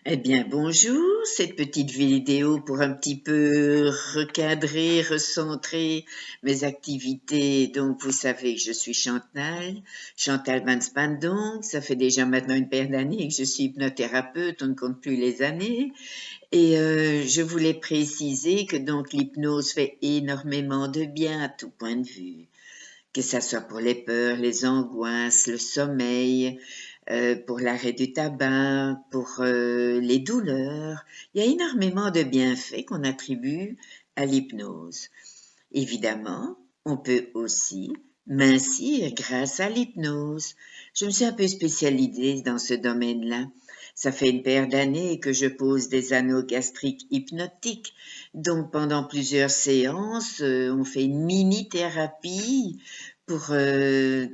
Eh bien, bonjour, cette petite vidéo pour un petit peu recadrer, recentrer mes activités. Donc, vous savez que je suis Chantal Van Spandonk. Ça fait déjà maintenant une paire d'années que je suis hypnothérapeute, on ne compte plus les années. Et je voulais préciser que donc l'hypnose fait énormément de bien à tout point de vue, que ça soit pour les peurs, les angoisses, le sommeil, pour l'arrêt du tabac, pour les douleurs. Il y a énormément de bienfaits qu'on attribue à l'hypnose. Évidemment, on peut aussi mincir grâce à l'hypnose. Je me suis un peu spécialisée dans ce domaine-là. Ça fait une paire d'années que je pose des anneaux gastriques hypnotiques. Donc, pendant plusieurs séances, on fait une mini-thérapie pour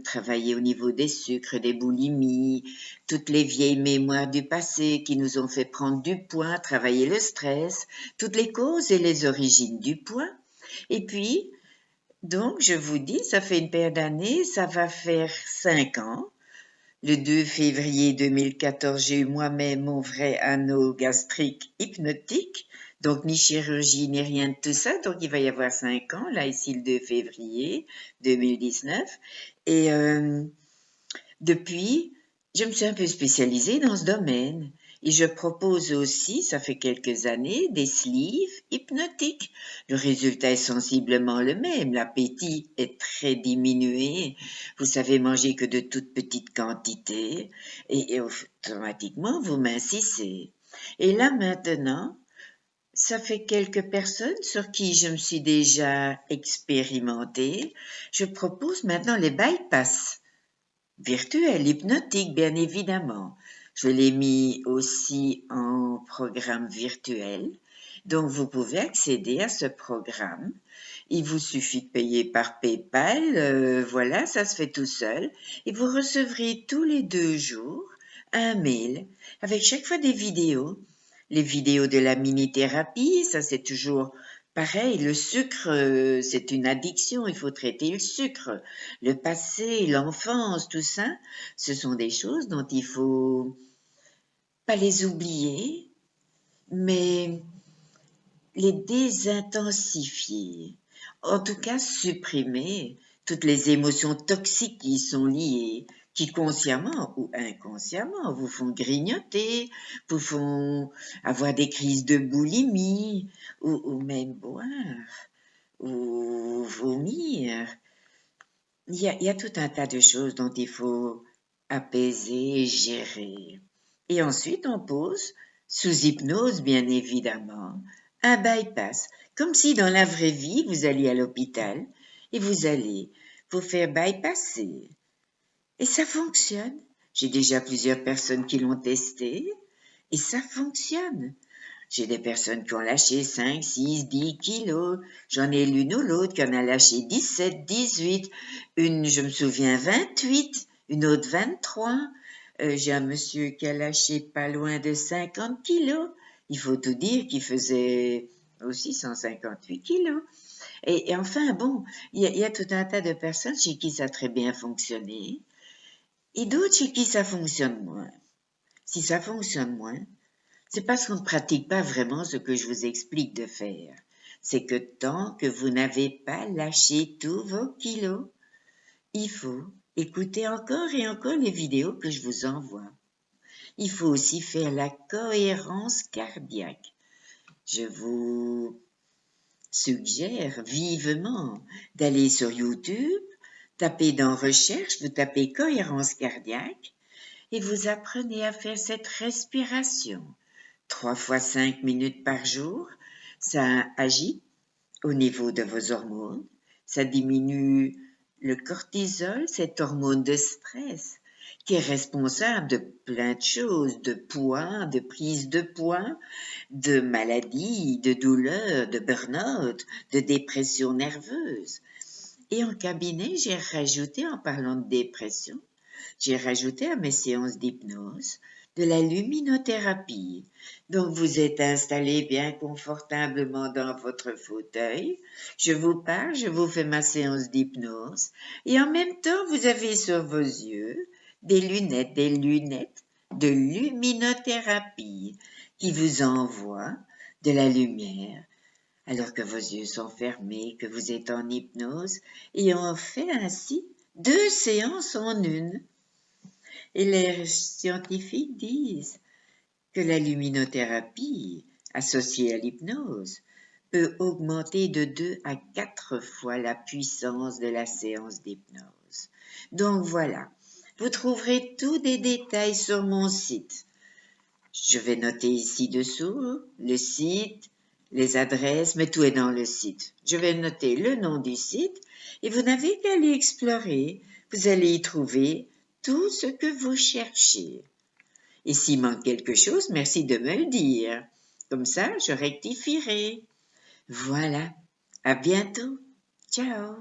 travailler au niveau des sucres, des boulimies, toutes les vieilles mémoires du passé qui nous ont fait prendre du poids, travailler le stress, toutes les causes et les origines du poids. Et puis, donc, je vous dis, ça fait une paire d'années, ça va faire 5 ans. Le 2 février 2014, j'ai eu moi-même mon vrai anneau gastrique hypnotique. Donc, ni chirurgie, ni rien de tout ça. Donc, il va y avoir 5 ans, là, ici, le 2 février 2019. Et depuis, je me suis un peu spécialisée dans ce domaine. Et je propose aussi, ça fait quelques années, des sleeves hypnotiques. Le résultat est sensiblement le même. L'appétit est très diminué. Vous savez manger que de toutes petites quantités. Et automatiquement, vous mincissez. Et là, maintenant, ça fait quelques personnes sur qui je me suis déjà expérimentée. Je propose maintenant les bypass. Virtuel, hypnotique, bien évidemment. Je l'ai mis aussi en programme virtuel. Donc, vous pouvez accéder à ce programme. Il vous suffit de payer par PayPal. Voilà, ça se fait tout seul. Et vous recevrez tous les 2 jours un mail avec chaque fois des vidéos. Les vidéos de la mini-thérapie, ça c'est toujours pareil. Le sucre, c'est une addiction. Il faut traiter le sucre. Le passé, l'enfance, tout ça, ce sont des choses dont il faut pas les oublier, mais les désintensifier. En tout cas, supprimer toutes les émotions toxiques qui y sont liées, qui consciemment ou inconsciemment vous font grignoter, vous font avoir des crises de boulimie, ou même boire, ou vomir. Il y a tout un tas de choses dont il faut apaiser et gérer. Et ensuite, on pose, sous hypnose bien évidemment, un bypass, comme si dans la vraie vie, vous alliez à l'hôpital et vous allez vous faire bypasser. Et ça fonctionne. J'ai déjà plusieurs personnes qui l'ont testé et ça fonctionne. J'ai des personnes qui ont lâché 5, 6, 10 kilos. J'en ai l'une ou l'autre qui en a lâché 17, 18. Une, je me souviens, 28. Une autre, 23. J'ai un monsieur qui a lâché pas loin de 50 kilos. Il faut tout dire qu'il faisait aussi 158 kilos. Et enfin, bon, il y a tout un tas de personnes chez qui ça a très bien fonctionné et d'autres chez qui ça fonctionne moins. Si ça fonctionne moins, c'est parce qu'on ne pratique pas vraiment ce que je vous explique de faire. C'est que tant que vous n'avez pas lâché tous vos kilos, il faut écouter encore et encore les vidéos que je vous envoie. Il faut aussi faire la cohérence cardiaque. Je vous suggère vivement d'aller sur YouTube, taper dans recherche, vous tapez cohérence cardiaque et vous apprenez à faire cette respiration. 3 fois 5 minutes par jour, ça agit au niveau de vos hormones, ça diminue le cortisol, cette hormone de stress qui est responsable de plein de choses, de poids, de prise de poids, de maladies, de douleurs, de burn-out, de dépression nerveuse. Et en cabinet, j'ai rajouté, en parlant de dépression, j'ai rajouté à mes séances d'hypnose de la luminothérapie. Donc, vous êtes installé bien confortablement dans votre fauteuil. Je vous parle, je vous fais ma séance d'hypnose. Et en même temps, vous avez sur vos yeux des lunettes de luminothérapie qui vous envoie de la lumière alors que vos yeux sont fermés, que vous êtes en hypnose, et on fait ainsi 2 séances en une. Et les scientifiques disent que la luminothérapie associée à l'hypnose peut augmenter de 2 à 4 fois la puissance de la séance d'hypnose. Donc voilà, vous trouverez tous des détails sur mon site. Je vais noter ici dessous le site, les adresses, mais tout est dans le site. Je vais noter le nom du site et vous n'avez qu'à aller explorer. Vous allez y trouver tout ce que vous cherchez. Et s'il manque quelque chose, merci de me le dire. Comme ça, je rectifierai. Voilà. À bientôt. Ciao.